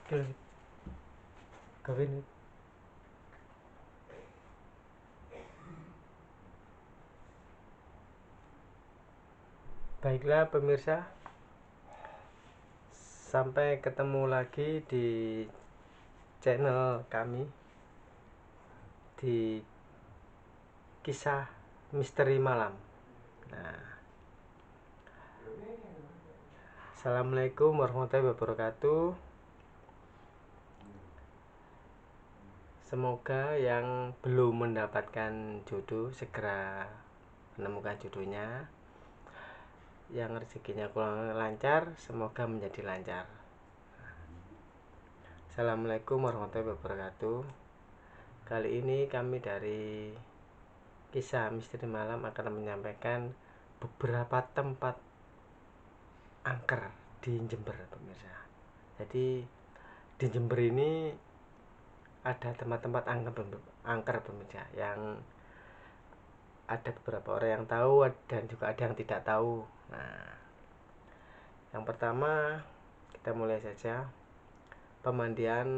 Kevin. Baiklah pemirsa, sampai ketemu lagi di channel kami di kisah misteri malam. Nah, Assalamualaikum warahmatullahi wabarakatuh. Semoga yang belum mendapatkan jodoh segera menemukan jodohnya. Yang rezekinya kurang lancar, semoga menjadi lancar. Assalamualaikum warahmatullahi wabarakatuh. Kali ini kami dari kisah misteri malam akan menyampaikan beberapa tempat angker di Jember, pemirsa. Jadi di Jember ini ada tempat-tempat angker pemirsa, yang ada beberapa orang yang tahu dan juga ada yang tidak tahu. Nah, yang pertama kita mulai saja, pemandian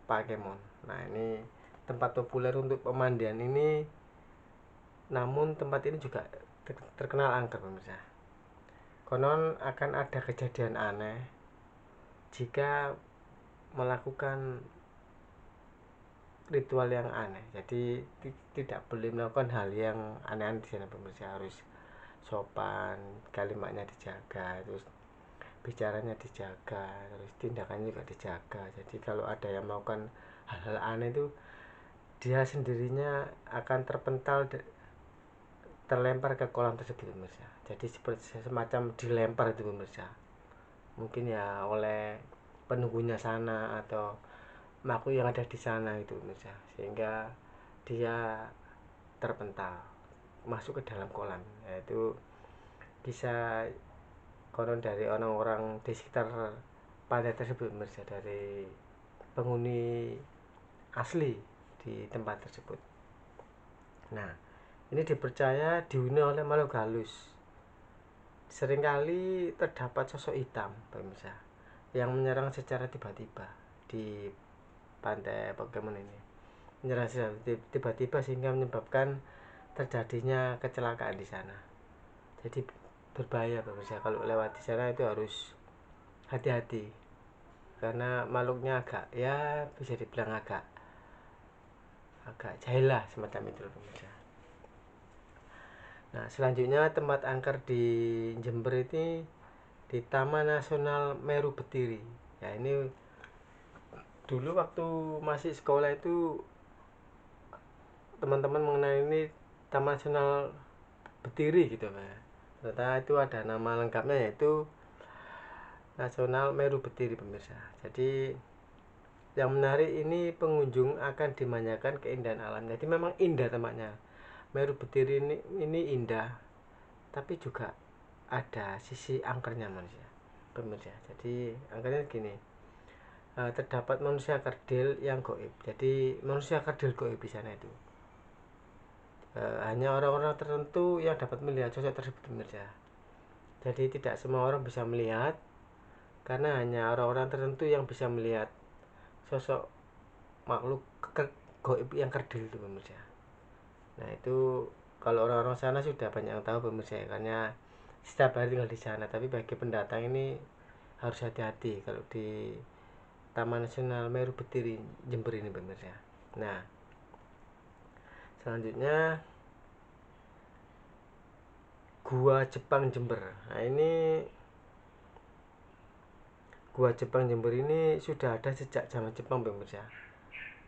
Pakemon. Nah, ini tempat populer untuk pemandian ini, namun tempat ini juga terkenal angker pemirsa. Konon akan ada kejadian aneh jika melakukan ritual yang aneh. Jadi tidak boleh melakukan hal yang aneh-aneh di sana pemirsa. Harus sopan, kalimatnya dijaga, terus bicaranya dijaga, terus tindakannya juga dijaga. Jadi kalau ada yang melakukan hal-hal aneh itu, dia sendirinya akan terlempar ke kolam tersebut pemirsa. Jadi seperti semacam dilempar itu pemirsa, mungkin ya oleh penunggunya sana atau makhluk yang ada di sana itu pemirsa, sehingga dia terpental masuk ke dalam kolam. Yaitu bisa konon dari orang-orang di sekitar pantai tersebut pemirsa, dari penghuni asli di tempat tersebut. Nah, ini dipercaya dihuni oleh makhluk halus. Seringkali terdapat sosok hitam pemirsa yang menyerang secara tiba-tiba di pantai Pokemon ini. Menyerang secara tiba-tiba sehingga menyebabkan terjadinya kecelakaan di sana. Jadi berbahaya pemirsa, kalau lewat di sana itu harus hati-hati, karena makhluknya agak, ya bisa dibilang agak jahil lah, semacam itu pemirsa. Nah, selanjutnya tempat angker di Jember ini di Taman Nasional Meru Betiri. Ya, ini dulu waktu masih sekolah itu teman-teman mengenai ini Taman Nasional Betiri gitu Pak. Ternyata itu ada nama lengkapnya, yaitu Nasional Meru Betiri pemirsa. Jadi yang menarik ini, pengunjung akan dimanjakan keindahan alam. Jadi memang indah tempatnya. Meru Betiri ini indah, tapi juga ada sisi angkernya manusia pemirsa. Jadi angkernya gini, terdapat manusia kerdil yang goib. Jadi manusia kerdil goib di sana itu hanya orang-orang tertentu yang dapat melihat sosok tersebut pemirsa. Jadi tidak semua orang bisa melihat, karena hanya orang-orang tertentu yang bisa melihat sosok makhluk goib yang kerdil itu pemirsa. Nah, itu kalau orang-orang sana sudah banyak yang tahu pemirsa, karena setiap hari tinggal di sana. Tapi bagi pendatang ini harus hati-hati kalau di Taman Nasional Meru Betiri Jember ini pemirsa. Nah, selanjutnya Gua Jepang Jember. Nah, ini Gua Jepang Jember ini sudah ada sejak zaman Jepang pemirsa.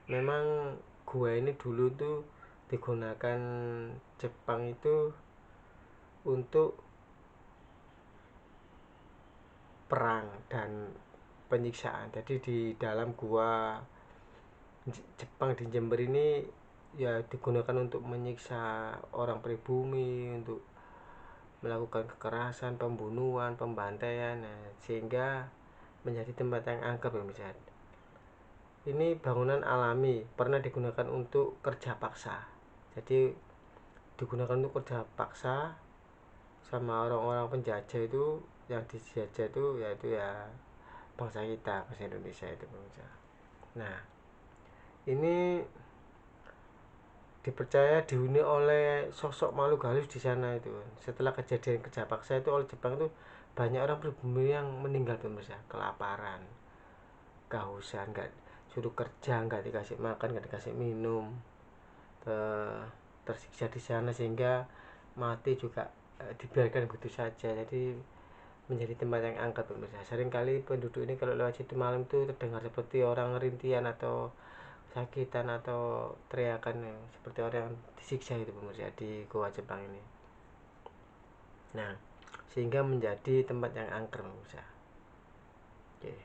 Memang gua ini dulu tuh digunakan Jepang itu untuk perang dan penyiksaan. Jadi di dalam gua Jepang di Jember ini ya digunakan untuk menyiksa orang pribumi, untuk melakukan kekerasan, pembunuhan, pembantaian. Nah, sehingga menjadi tempat yang angker pemirsa. Ini bangunan alami, pernah digunakan untuk kerja paksa. Jadi digunakan untuk kerja paksa sama orang-orang penjajah itu, yang dijajah itu yaitu ya bangsa kita, bangsa Indonesia itu pemirsa. Nah, ini dipercaya dihuni oleh sosok makhluk halus di sana itu. Setelah kejadian kerja paksa itu oleh Jepang itu, banyak orang pribumi yang meninggal pemirsa, kelaparan, kehausan, nggak suruh kerja, nggak dikasih makan, nggak dikasih minum, tersiksa di sana sehingga mati juga dibiarkan begitu saja. Jadi menjadi tempat yang angker pemirsa. Seringkali penduduk ini kalau lewat situ malam itu terdengar seperti orang rintian atau sakitan atau teriakan seperti orang yang disiksa itu pemirsa di Goa Jepang ini. Nah, sehingga menjadi tempat yang angker pemirsa. Oke.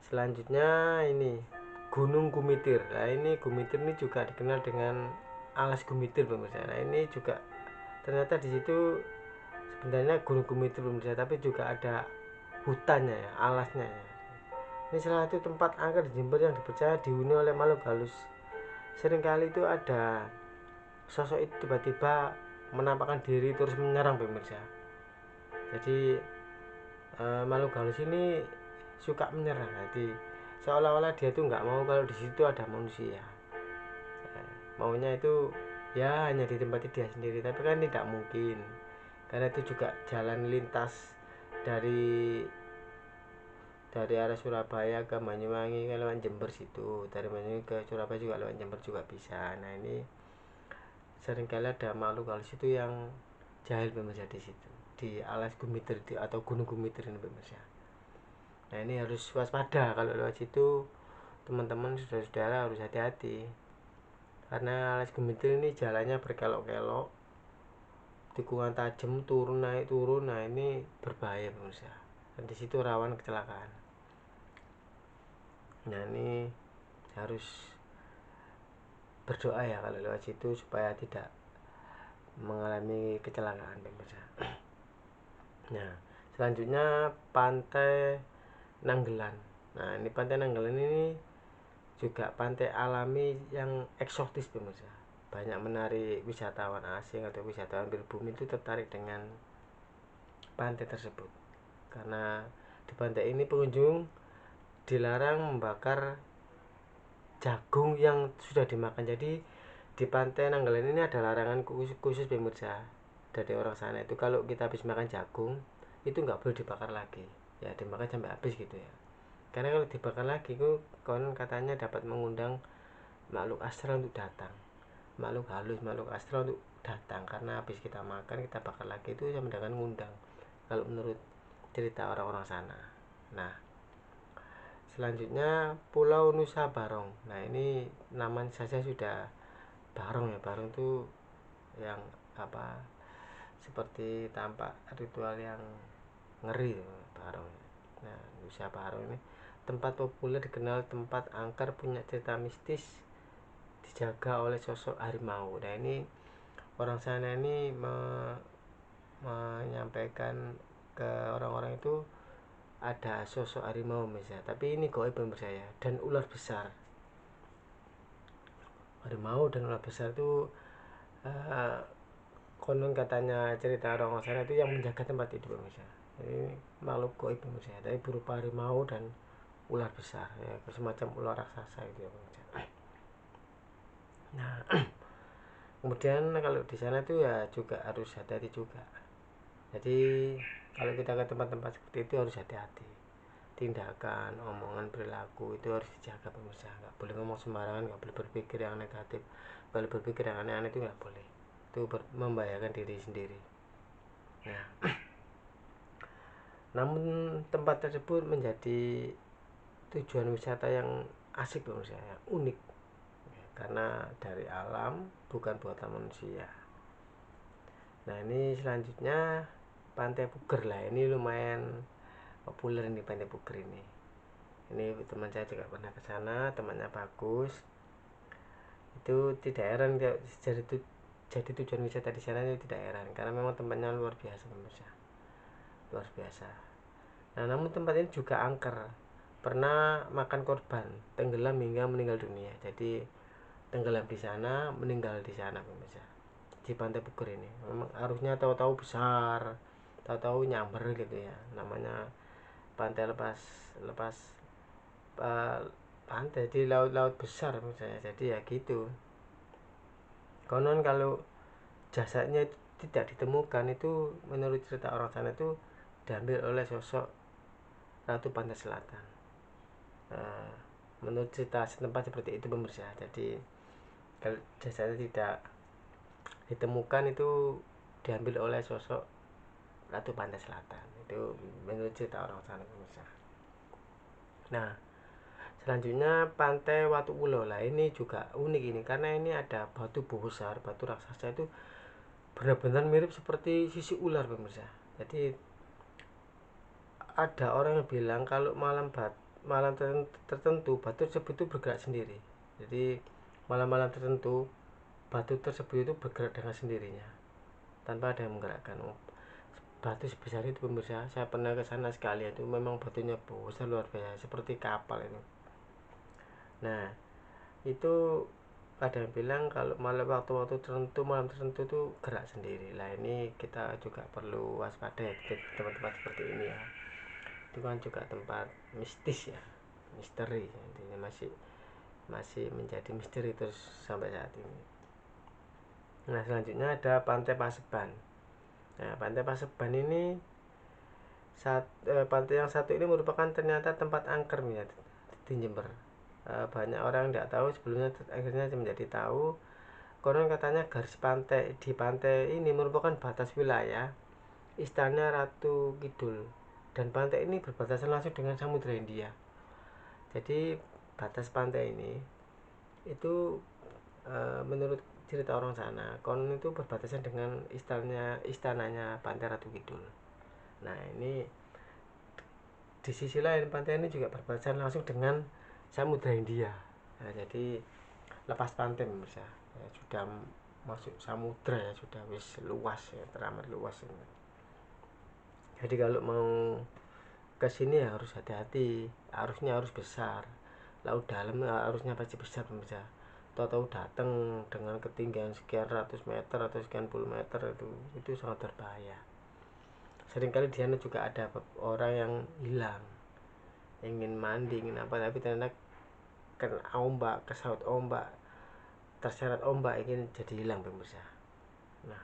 Selanjutnya ini Gunung Gumitir. Nah, ini Gumitir ini juga dikenal dengan alas Gumitir pemirsa. Nah, ini juga ternyata di situ sebenarnya Gunung Gumitir pemirsa, tapi juga ada hutannya ya, alasnya ya. Ini salah satu tempat angker di Jember yang dipercaya dihuni oleh makhluk halus. Seringkali itu ada sosok itu tiba-tiba menampakkan diri terus menyerang pemirsa. Jadi makhluk halus ini suka menyerang. Jadi seolah-olah dia tuh nggak mau kalau di situ ada manusia. Maunya itu ya hanya ditempati dia sendiri, tapi kan tidak mungkin karena itu juga jalan lintas dari arah Surabaya ke Banyuwangi kan lewat Jember situ, dari Banyuwangi ke Surabaya juga lewat Jember juga bisa. Nah, ini seringkali ada makhluk halus itu yang jahil pemirsa di situ, di alas Gumitir atau Gunung Gumitir ini pemirsa. Nah, ini harus waspada kalau lewat situ, teman-teman saudara-saudara harus hati-hati karena alas Gumitir ini jalannya berkelok-kelok, tikungan tajam, turun naik turun. Nah, ini berbahaya pemirsa, dan di situ rawan kecelakaan. Nah, ini harus berdoa ya kalau lewat situ supaya tidak mengalami kecelakaan pemirsa. Nah, selanjutnya Pantai Nanggelan. Nah, ini Pantai Nanggelan ini juga pantai alami yang eksotis pemirsa. Banyak menarik wisatawan asing atau wisatawan pribumi itu tertarik dengan pantai tersebut karena di pantai ini pengunjung dilarang membakar jagung yang sudah dimakan. Jadi di Pantai Nanggalan ini ada larangan khusus pemirsa dari orang sana itu, kalau kita habis makan jagung itu nggak boleh dibakar lagi ya, dimakan sampai habis gitu ya, karena kalau dibakar lagi itu konon katanya dapat mengundang makhluk astral untuk datang, makhluk halus, makhluk astral untuk datang, karena habis kita makan kita bakar lagi itu sama dengan ngundang kalau menurut cerita orang-orang sana. Nah, selanjutnya Pulau Nusa Barong. Nah, ini namanya saja sudah barong ya. Barong itu yang apa, seperti tampak ritual yang ngeri barong. Nah, Nusa Barong ini tempat populer, dikenal tempat angker, punya cerita mistis, dijaga oleh sosok harimau. Nah, ini orang sana ini menyampaikan ke orang-orang itu ada sosok harimau misalnya, tapi ini goib pemirsa ya, dan ular besar. Harimau dan ular besar itu uh, konon katanya cerita orang sana itu yang menjaga tempat itu pemirsa. Ini makhluk goib pemirsa, tapi berupa harimau dan ular besar ya, semacam ular raksasa itu ya pemirsa. Nah, kemudian kalau di sana itu ya juga harus hati-hati juga. Jadi kalau kita ke tempat-tempat seperti itu harus hati-hati, tindakan, omongan, perilaku itu harus dijaga pemirsa. Nggak boleh ngomong sembarangan, nggak boleh berpikir yang negatif, nggak boleh berpikir yang aneh-aneh, itu nggak boleh, itu membahayakan diri sendiri. Nah, namun tempat tersebut menjadi tujuan wisata yang asik pemirsa, yang unik karena dari alam, bukan buatan manusia. Nah, ini selanjutnya Pantai Puger. Lah, ini lumayan populer ini Pantai Puger ini. Ini teman saya juga pernah ke sana, temannya bagus. Itu tidak heran jadi tujuan wisata di sana, itu tidak heran karena memang tempatnya luar biasa pemirsa, luar biasa. Nah, namun tempat ini juga angker, pernah makan korban, tenggelam hingga meninggal dunia. Jadi tenggelam di sana, meninggal di sana pemirsa, di Pantai Puger ini. Memang arusnya tahu-tahu besar, tahu-tahu nyamber gitu ya, namanya pantai lepas lepas uh, pantai di laut-laut besar misalnya. Jadi ya gitu, konon kalau jasadnya itu tidak ditemukan, itu menurut cerita orang sana itu diambil oleh sosok Ratu Pantai Selatan. uh, Menurut cerita setempat seperti itu pemirsa. Jadi kalau jasadnya tidak ditemukan itu diambil oleh sosok Ratu Pantai Selatan, itu menurut cerita orang sana pemirsa. Nah, selanjutnya Pantai Watu Ulo lah, ini juga unik ini karena ini ada batu besar, batu raksasa itu benar-benar mirip seperti sisi ular pemirsa. Jadi ada orang yang bilang kalau malam tertentu batu tersebut itu bergerak sendiri. Jadi malam-malam tertentu batu tersebut itu bergerak dengan sendirinya tanpa ada yang menggerakkan. Batu sebesar itu pemirsa, saya pernah ke sana sekali, itu memang batunya besar luar biasa seperti kapal itu. Nah, itu ada yang bilang kalau waktu-waktu tertentu, malam tertentu itu gerak sendiri lah. Ini kita juga perlu waspada ya di tempat-tempat seperti ini ya. Itu kan juga tempat mistis ya, misteri, intinya masih masih menjadi misteri terus sampai saat ini. Nah, selanjutnya ada Pantai Paseban. Nah, Pantai Paseban ini pantai yang satu ini merupakan ternyata tempat angker ya di Jember. Banyak orang yang tidak tahu, sebelumnya akhirnya menjadi tahu. Konon katanya garis pantai di pantai ini merupakan batas wilayah Istana Ratu Kidul, dan pantai ini berbatasan langsung dengan Samudra Hindia. Jadi batas pantai ini itu menurut cerita orang sana, konon itu berbatasan dengan istananya Pantai Ratu Kidul. Nah, ini di sisi lain pantai ini juga berbatasan langsung dengan Samudra Hindia. Nah, jadi lepas pantai bisa ya, sudah masuk samudra ya, sudah wis luas ya, teramat luas ini. Jadi kalau mau ke sini ya harus hati-hati, arusnya harus besar, laut dalam arusnya pasti besar pemirsa. Tahu-tahu datang dengan ketinggian sekian ratus meter atau sekian puluh meter, itu sangat berbahaya. Seringkali di sana juga ada orang yang hilang, ingin mandi, ingin apa, tapi ternyata kena ombak, kesaut ombak, terseret ombak, ingin jadi hilang pemirsa. Nah,